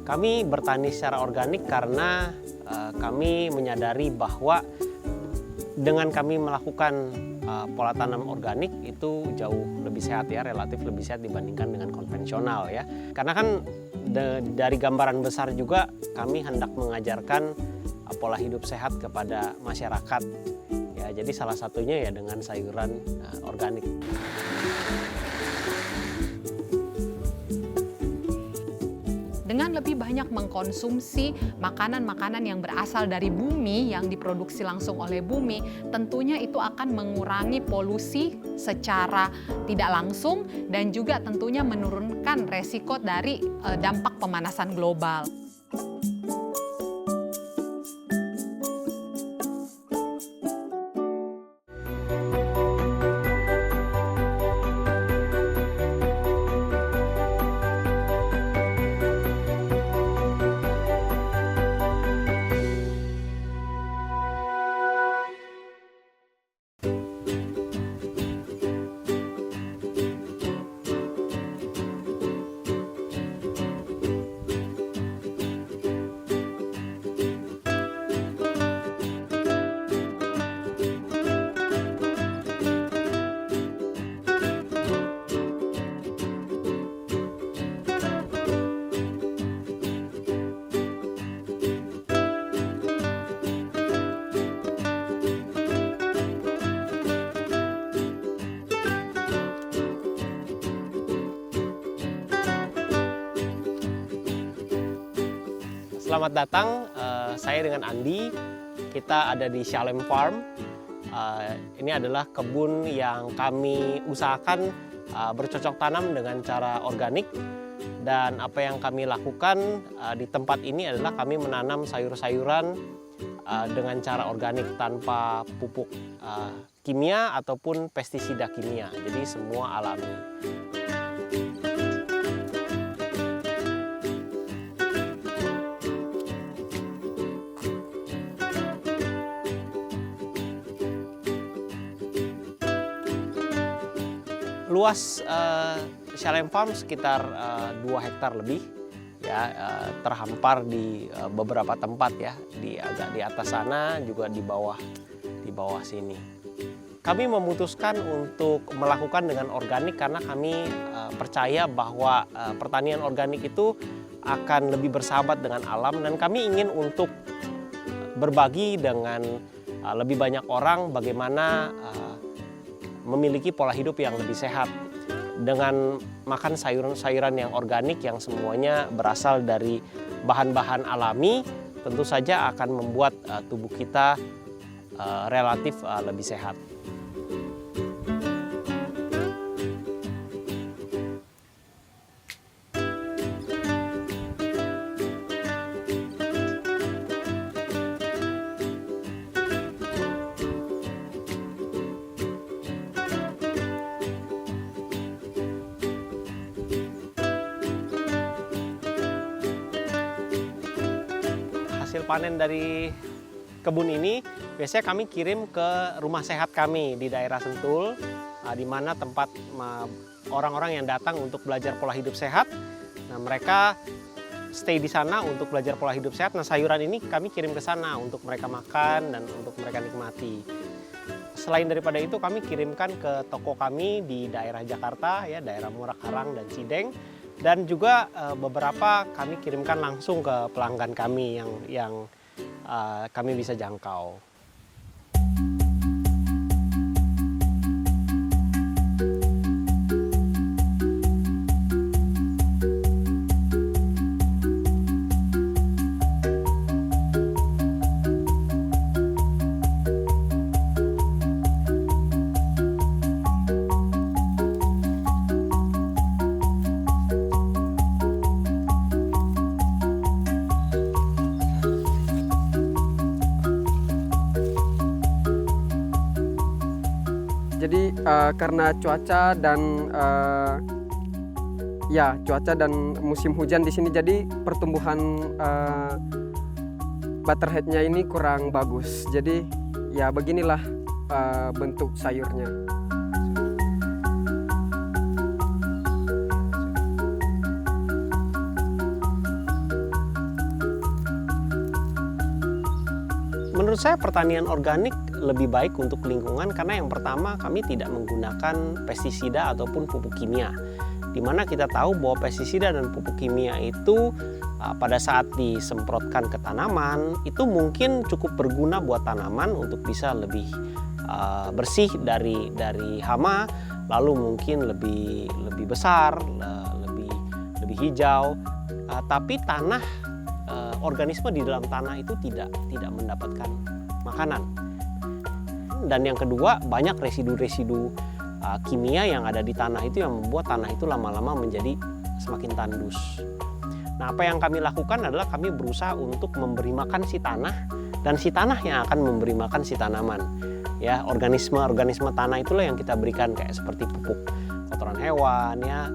Kami bertani secara organik karena kami menyadari bahwa dengan kami melakukan pola tanam organik itu jauh lebih sehat ya, relatif lebih sehat dibandingkan dengan konvensional ya. Karena kan dari gambaran besar juga kami hendak mengajarkan pola hidup sehat kepada masyarakat. Ya, jadi salah satunya ya dengan sayuran organik. Dengan lebih banyak mengkonsumsi makanan-makanan yang berasal dari bumi, yang diproduksi langsung oleh bumi, tentunya itu akan mengurangi polusi secara tidak langsung dan juga tentunya menurunkan resiko dari dampak pemanasan global. Selamat datang, saya dengan Andi. Kita ada di Shalem Farm. Ini adalah kebun yang kami usahakan bercocok tanam dengan cara organik. Dan apa yang kami lakukan di tempat ini adalah kami menanam sayur-sayuran dengan cara organik tanpa pupuk kimia ataupun pestisida kimia. Jadi semua alami. Luas Shalem Farm sekitar 2 hektar lebih ya, terhampar di beberapa tempat ya, agak di atas sana juga di bawah sini. Kami memutuskan untuk melakukan dengan organik karena kami percaya bahwa pertanian organik itu akan lebih bersahabat dengan alam, dan kami ingin untuk berbagi dengan lebih banyak orang bagaimana memiliki pola hidup yang lebih sehat dengan makan sayuran-sayuran yang organik yang semuanya berasal dari bahan-bahan alami. Tentu saja akan membuat tubuh kita relatif lebih sehat. Hasil panen dari kebun ini biasanya kami kirim ke rumah sehat kami di daerah Sentul, di mana tempat orang-orang yang datang untuk belajar pola hidup sehat. Nah, mereka stay di sana untuk belajar pola hidup sehat. Nah, sayuran ini kami kirim ke sana untuk mereka makan dan untuk mereka nikmati. Selain daripada itu, kami kirimkan ke toko kami di daerah Jakarta, ya, daerah Murah-Karang dan Cideng. Dan juga beberapa kami kirimkan langsung ke pelanggan kami yang kami bisa jangkau. Jadi karena cuaca dan musim hujan di sini, jadi pertumbuhan butterheadnya ini kurang bagus. Jadi ya beginilah bentuk sayurnya. Menurut saya pertanian organik lebih baik untuk lingkungan karena yang pertama kami tidak menggunakan pestisida ataupun pupuk kimia. Di mana kita tahu bahwa pestisida dan pupuk kimia itu pada saat disemprotkan ke tanaman itu mungkin cukup berguna buat tanaman untuk bisa lebih bersih dari hama, lalu mungkin lebih besar, lebih hijau. Tapi tanah organisme di dalam tanah itu tidak mendapatkan makanan. Dan yang kedua, banyak residu-residu kimia yang ada di tanah itu yang membuat tanah itu lama-lama menjadi semakin tandus. Nah, apa yang kami lakukan adalah kami berusaha untuk memberi makan si tanah dan si tanah yang akan memberi makan si tanaman. Ya, organisme tanah itulah yang kita berikan kayak seperti pupuk kotoran hewan, ya,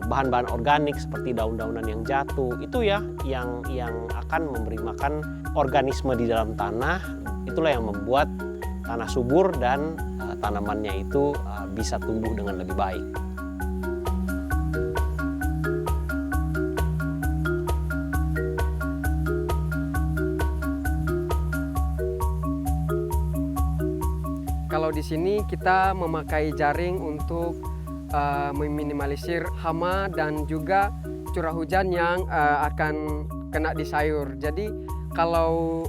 bahan-bahan organik seperti daun-daunan yang jatuh, itu ya yang akan memberi makan organisme di dalam tanah. Itulah yang membuat tanah subur dan tanamannya itu bisa tumbuh dengan lebih baik. Kalau di sini kita memakai jaring untuk meminimalisir hama dan juga curah hujan yang akan kena di sayur. Jadi kalau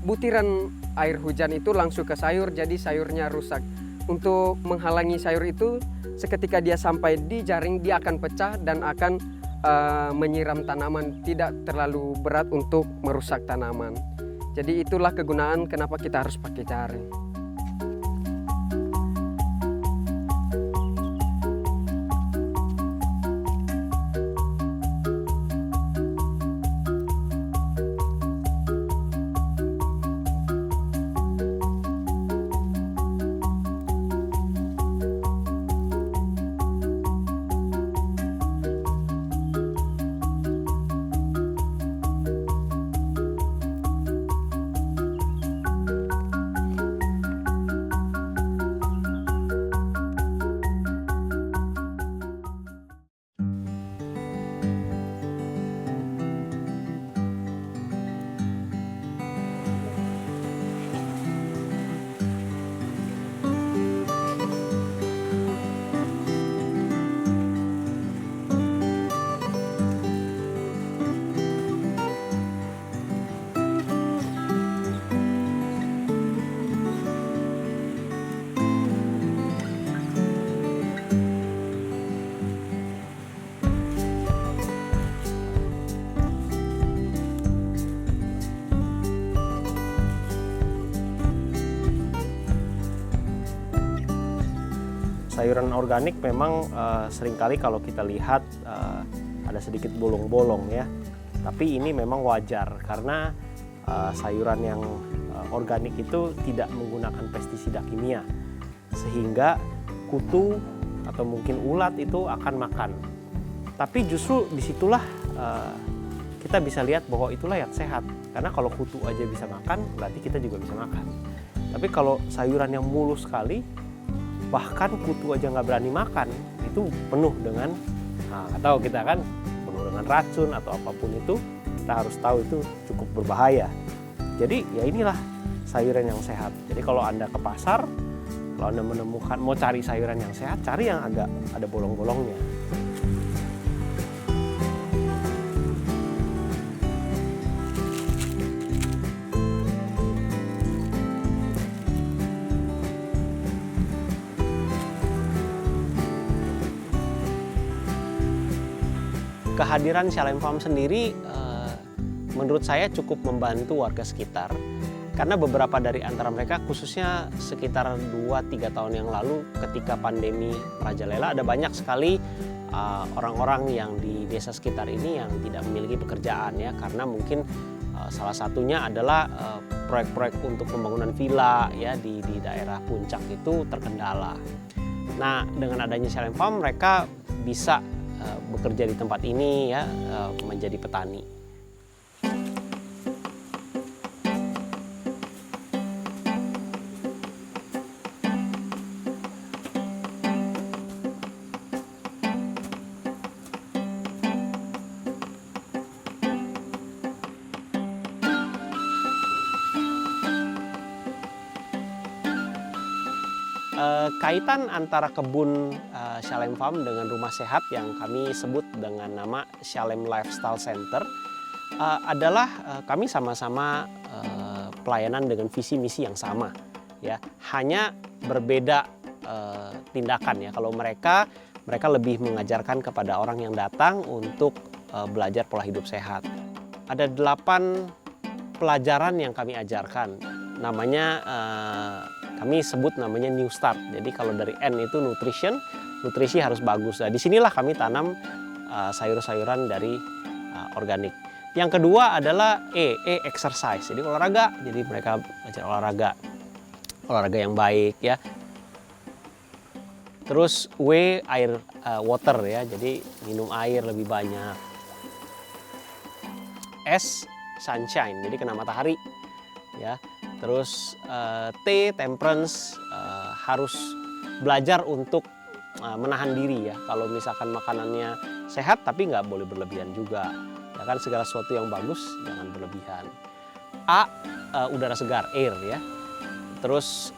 butiran air hujan itu langsung ke sayur, jadi sayurnya rusak. Untuk menghalangi sayur itu, seketika dia sampai di jaring, dia akan pecah dan akan menyiram tanaman, tidak terlalu berat untuk merusak tanaman. Jadi itulah kegunaan kenapa kita harus pakai jaring. Sayuran organik memang seringkali kalau kita lihat ada sedikit bolong-bolong ya. Tapi ini memang wajar karena sayuran yang organik itu tidak menggunakan pestisida kimia. Sehingga kutu atau mungkin ulat itu akan makan. Tapi justru disitulah kita bisa lihat bahwa itulah yang sehat. Karena kalau kutu aja bisa makan, berarti kita juga bisa makan. Tapi kalau sayuran yang mulus sekali, bahkan kutu aja nggak berani makan, itu penuh dengan, nggak tahu kita kan, penuh dengan racun atau apapun itu, kita harus tahu itu cukup berbahaya. Jadi ya inilah sayuran yang sehat. Jadi kalau Anda ke pasar, kalau Anda menemukan, mau cari sayuran yang sehat, cari yang agak ada bolong-bolongnya. Kehadiran Shalem Farm sendiri menurut saya cukup membantu warga sekitar karena beberapa dari antara mereka, khususnya sekitar 2-3 tahun yang lalu ketika pandemi merajalela, ada banyak sekali orang-orang yang di desa sekitar ini yang tidak memiliki pekerjaan ya, karena mungkin salah satunya adalah proyek-proyek untuk pembangunan villa ya di daerah puncak itu terkendala. Nah, dengan adanya Shalem Farm mereka bisa bekerja di tempat ini ya, menjadi petani. Kaitan antara kebun Shalem Farm dengan rumah sehat yang kami sebut dengan nama Shalem Lifestyle Center adalah kami sama-sama pelayanan dengan visi misi yang sama, ya. Hanya berbeda tindakan, ya. Kalau mereka lebih mengajarkan kepada orang yang datang untuk belajar pola hidup sehat. Ada 8 pelajaran yang kami ajarkan. Namanya kami sebut namanya New Start. Jadi kalau dari N itu nutrisi harus bagus. Nah, disinilah kami tanam sayur-sayuran dari organik. Yang kedua adalah exercise. Jadi olahraga. Jadi mereka belajar olahraga yang baik, ya. Terus water, ya. Jadi minum air lebih banyak. S, sunshine. Jadi kena matahari, ya. Terus T, temperance, harus belajar untuk menahan diri, ya. Kalau misalkan makanannya sehat tapi nggak boleh berlebihan juga, ya kan, segala sesuatu yang bagus jangan berlebihan. A, udara segar, air, ya. Terus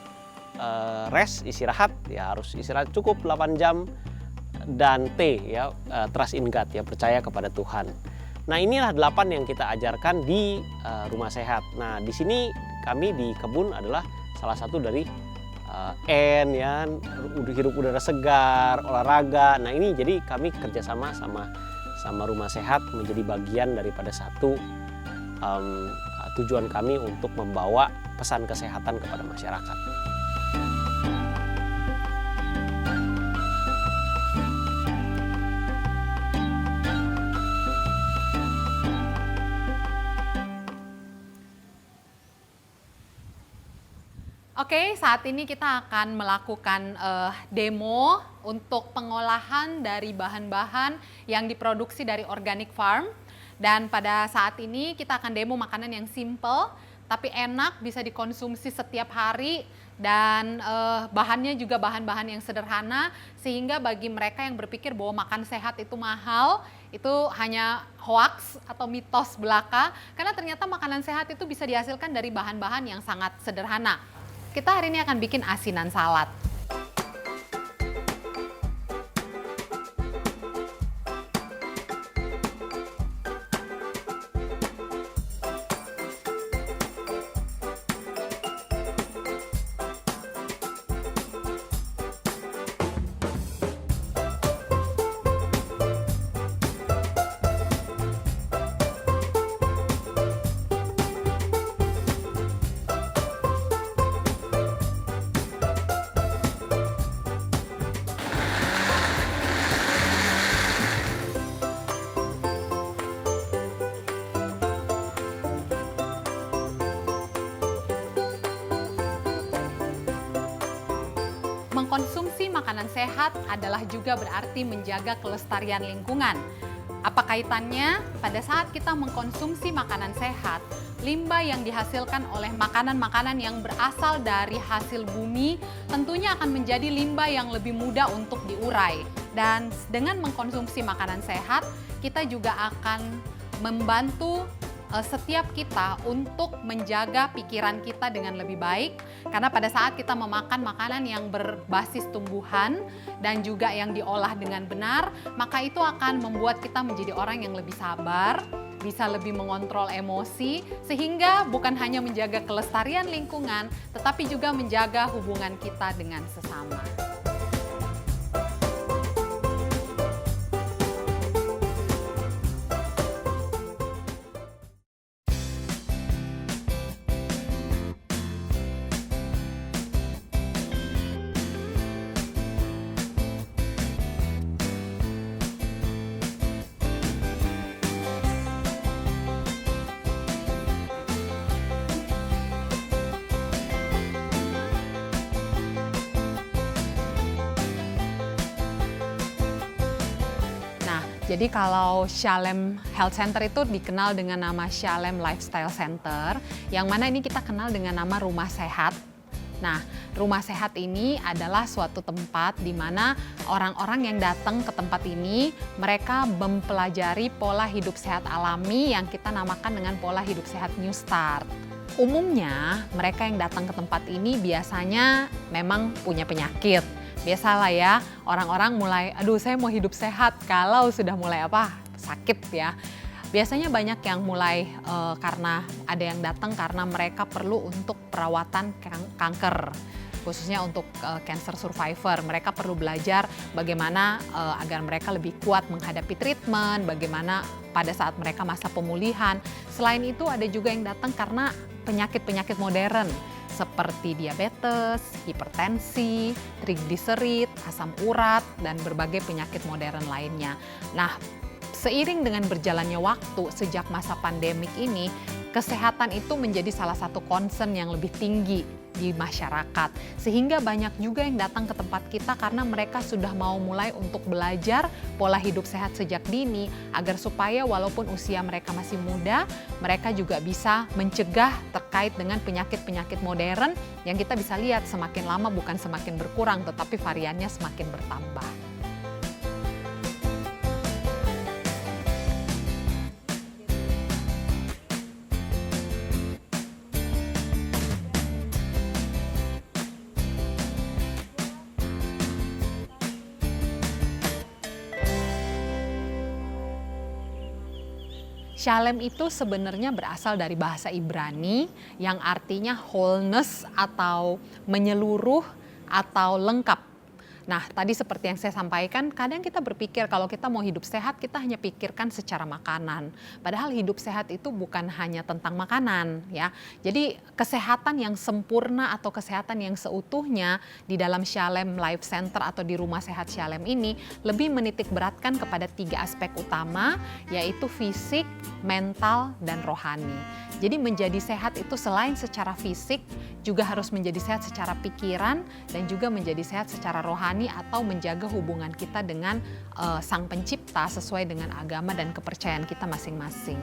rest, istirahat, ya harus istirahat cukup 8 jam. Dan T, ya, trust in God, ya, percaya kepada Tuhan. Nah, inilah 8 yang kita ajarkan di rumah sehat. Nah, di sini kami di kebun adalah salah satu dari N, ya, hirup udara segar, olahraga. Nah, ini jadi kami kerjasama sama rumah sehat menjadi bagian daripada satu tujuan kami untuk membawa pesan kesehatan kepada masyarakat. Oke, saat ini kita akan melakukan demo untuk pengolahan dari bahan-bahan yang diproduksi dari organic farm. Dan pada saat ini kita akan demo makanan yang simple, tapi enak, bisa dikonsumsi setiap hari. Dan bahannya juga bahan-bahan yang sederhana, sehingga bagi mereka yang berpikir bahwa makan sehat itu mahal, itu hanya hoaks atau mitos belaka. Karena ternyata makanan sehat itu bisa dihasilkan dari bahan-bahan yang sangat sederhana. Kita hari ini akan bikin asinan salad. Mengkonsumsi makanan sehat adalah juga berarti menjaga kelestarian lingkungan. Apa kaitannya? Pada saat kita mengkonsumsi makanan sehat, limbah yang dihasilkan oleh makanan-makanan yang berasal dari hasil bumi tentunya akan menjadi limbah yang lebih mudah untuk diurai. Dan dengan mengkonsumsi makanan sehat, kita juga akan membantu setiap kita untuk menjaga pikiran kita dengan lebih baik, karena pada saat kita memakan makanan yang berbasis tumbuhan dan juga yang diolah dengan benar, maka itu akan membuat kita menjadi orang yang lebih sabar, bisa lebih mengontrol emosi, sehingga bukan hanya menjaga kelestarian lingkungan, tetapi juga menjaga hubungan kita dengan sesama. Jadi kalau Shalem Health Center itu dikenal dengan nama Shalem Lifestyle Center, yang mana ini kita kenal dengan nama Rumah Sehat. Nah, Rumah Sehat ini adalah suatu tempat di mana orang-orang yang datang ke tempat ini, mereka mempelajari pola hidup sehat alami yang kita namakan dengan pola hidup sehat New Start. Umumnya mereka yang datang ke tempat ini biasanya memang punya penyakit. Biasalah ya, orang-orang mulai, aduh saya mau hidup sehat kalau sudah mulai sakit ya. Biasanya banyak yang mulai karena ada yang datang karena mereka perlu untuk perawatan kanker. Khususnya untuk cancer survivor, mereka perlu belajar bagaimana agar mereka lebih kuat menghadapi treatment, bagaimana pada saat mereka masa pemulihan. Selain itu ada juga yang datang karena penyakit-penyakit modern seperti diabetes, hipertensi, trigliserid, asam urat, dan berbagai penyakit modern lainnya. Nah, seiring dengan berjalannya waktu sejak masa pandemik ini, kesehatan itu menjadi salah satu concern yang lebih tinggi di masyarakat. Sehingga banyak juga yang datang ke tempat kita karena mereka sudah mau mulai untuk belajar pola hidup sehat sejak dini agar supaya walaupun usia mereka masih muda, mereka juga bisa mencegah terkait dengan penyakit-penyakit modern yang kita bisa lihat semakin lama bukan semakin berkurang tetapi variannya semakin bertambah. Shalem itu sebenarnya berasal dari bahasa Ibrani yang artinya wholeness atau menyeluruh atau lengkap. Nah, tadi seperti yang saya sampaikan, kadang kita berpikir kalau kita mau hidup sehat, kita hanya pikirkan secara makanan. Padahal hidup sehat itu bukan hanya tentang makanan, ya. Jadi kesehatan yang sempurna atau kesehatan yang seutuhnya di dalam Shalem Life Center atau di Rumah Sehat Shalem ini lebih menitik beratkan kepada 3 aspek utama, yaitu fisik, mental, dan rohani. Jadi menjadi sehat itu selain secara fisik, juga harus menjadi sehat secara pikiran dan juga menjadi sehat secara rohani atau menjaga hubungan kita dengan Sang Pencipta sesuai dengan agama dan kepercayaan kita masing-masing.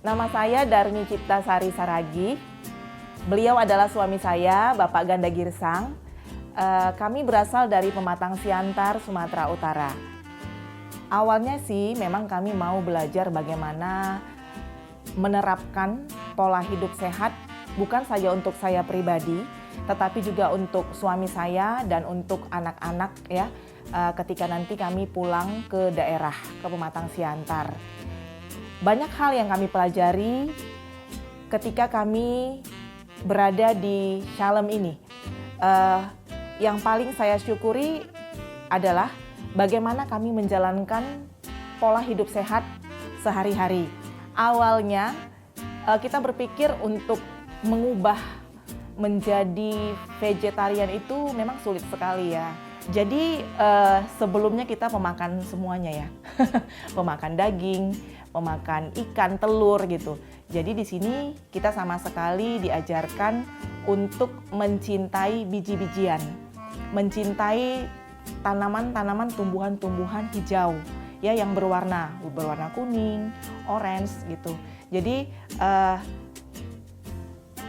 Nama saya Darmi Ciptasari Saragi. Beliau adalah suami saya, Bapak Ganda Girsang. Kami berasal dari Pematang Siantar, Sumatera Utara. Awalnya sih memang kami mau belajar bagaimana menerapkan pola hidup sehat, bukan saja untuk saya pribadi, tetapi juga untuk suami saya dan untuk anak-anak ya, ketika nanti kami pulang ke daerah, ke Pematang Siantar. Banyak hal yang kami pelajari ketika kami berada di Shalem ini. Yang paling saya syukuri adalah bagaimana kami menjalankan pola hidup sehat sehari-hari. Awalnya kita berpikir untuk mengubah menjadi vegetarian itu memang sulit sekali ya. Jadi sebelumnya kita pemakan semuanya ya, pemakan daging, pemakan ikan, telur gitu. Jadi di sini kita sama sekali diajarkan untuk mencintai biji-bijian, mencintai tanaman-tanaman, tumbuhan-tumbuhan hijau ya yang berwarna kuning, orange gitu. Jadi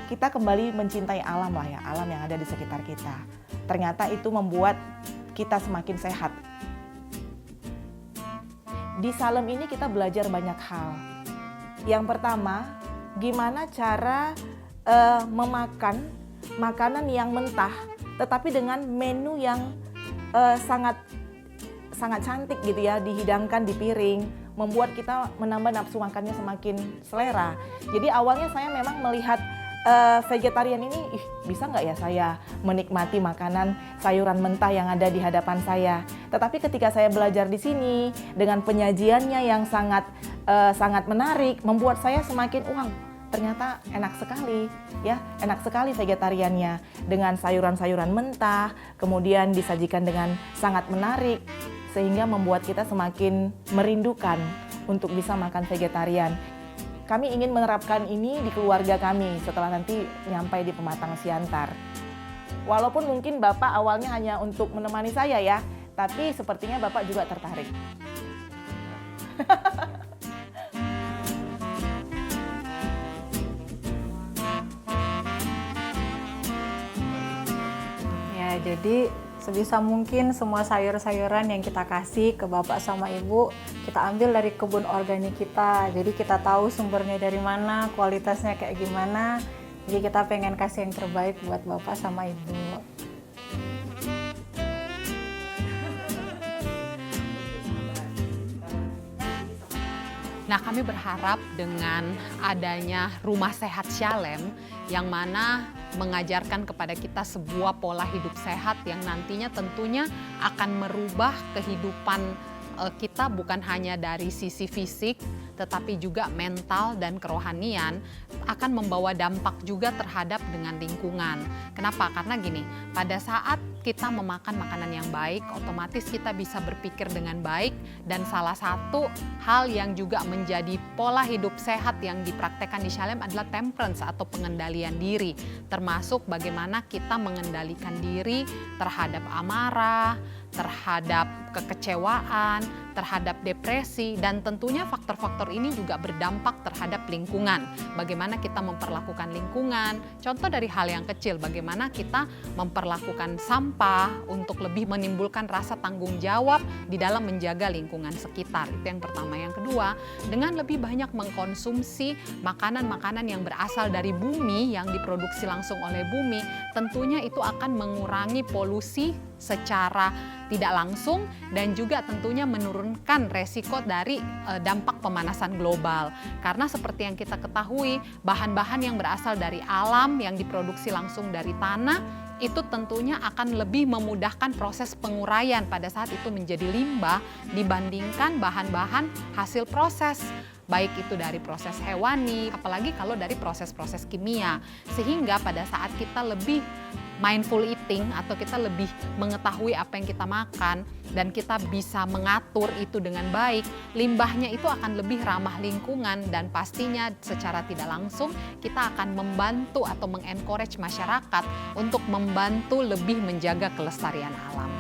kita kembali mencintai alam lah ya, alam yang ada di sekitar kita. Ternyata itu membuat kita semakin sehat. Di Shalem ini kita belajar banyak hal. Yang pertama, gimana cara memakan makanan yang mentah, tetapi dengan menu yang sangat cantik gitu ya, dihidangkan di piring, membuat kita menambah nafsu makannya semakin selera. Jadi awalnya saya memang melihat vegetarian ini, bisa nggak ya saya menikmati makanan sayuran mentah yang ada di hadapan saya. Tetapi ketika saya belajar di sini dengan penyajiannya yang sangat menarik, membuat saya semakin ternyata enak sekali ya, enak sekali vegetariannya dengan sayuran-sayuran mentah, kemudian disajikan dengan sangat menarik sehingga membuat kita semakin merindukan untuk bisa makan vegetarian. Kami ingin menerapkan ini di keluarga kami setelah nanti nyampai di Pematang Siantar. Walaupun mungkin Bapak awalnya hanya untuk menemani saya ya, tapi sepertinya Bapak juga tertarik. Ya, jadi sebisa mungkin semua sayur-sayuran yang kita kasih ke Bapak sama Ibu, kita ambil dari kebun organik kita. Jadi kita tahu sumbernya dari mana, kualitasnya kayak gimana. Jadi kita pengen kasih yang terbaik buat Bapak sama Ibu. Nah, kami berharap dengan adanya Rumah Sehat Shalem yang mana mengajarkan kepada kita sebuah pola hidup sehat yang nantinya tentunya akan merubah kehidupan kita bukan hanya dari sisi fisik tetapi juga mental dan kerohanian, akan membawa dampak juga terhadap dengan lingkungan. Kenapa? Karena gini, pada saat kita memakan makanan yang baik, otomatis kita bisa berpikir dengan baik, dan salah satu hal yang juga menjadi pola hidup sehat yang dipraktekkan di Shalem adalah temperance atau pengendalian diri, termasuk bagaimana kita mengendalikan diri terhadap amarah, terhadap kekecewaan, terhadap depresi, dan tentunya faktor-faktor ini juga berdampak terhadap lingkungan. Bagaimana kita memperlakukan lingkungan, contoh dari hal yang kecil, bagaimana kita memperlakukan sampah untuk lebih menimbulkan rasa tanggung jawab di dalam menjaga lingkungan sekitar. Itu yang pertama. Yang kedua, dengan lebih banyak mengkonsumsi makanan-makanan yang berasal dari bumi, yang diproduksi langsung oleh bumi, tentunya itu akan mengurangi polusi secara tidak langsung dan juga tentunya menurunkan resiko dari dampak pemanasan global. Karena seperti yang kita ketahui, bahan-bahan yang berasal dari alam yang diproduksi langsung dari tanah itu tentunya akan lebih memudahkan proses penguraian pada saat itu menjadi limbah dibandingkan bahan-bahan hasil proses. Baik itu dari proses hewani, apalagi kalau dari proses-proses kimia. Sehingga pada saat kita lebih mindful eating atau kita lebih mengetahui apa yang kita makan dan kita bisa mengatur itu dengan baik, limbahnya itu akan lebih ramah lingkungan dan pastinya secara tidak langsung kita akan membantu atau mengencourage masyarakat untuk membantu lebih menjaga kelestarian alam.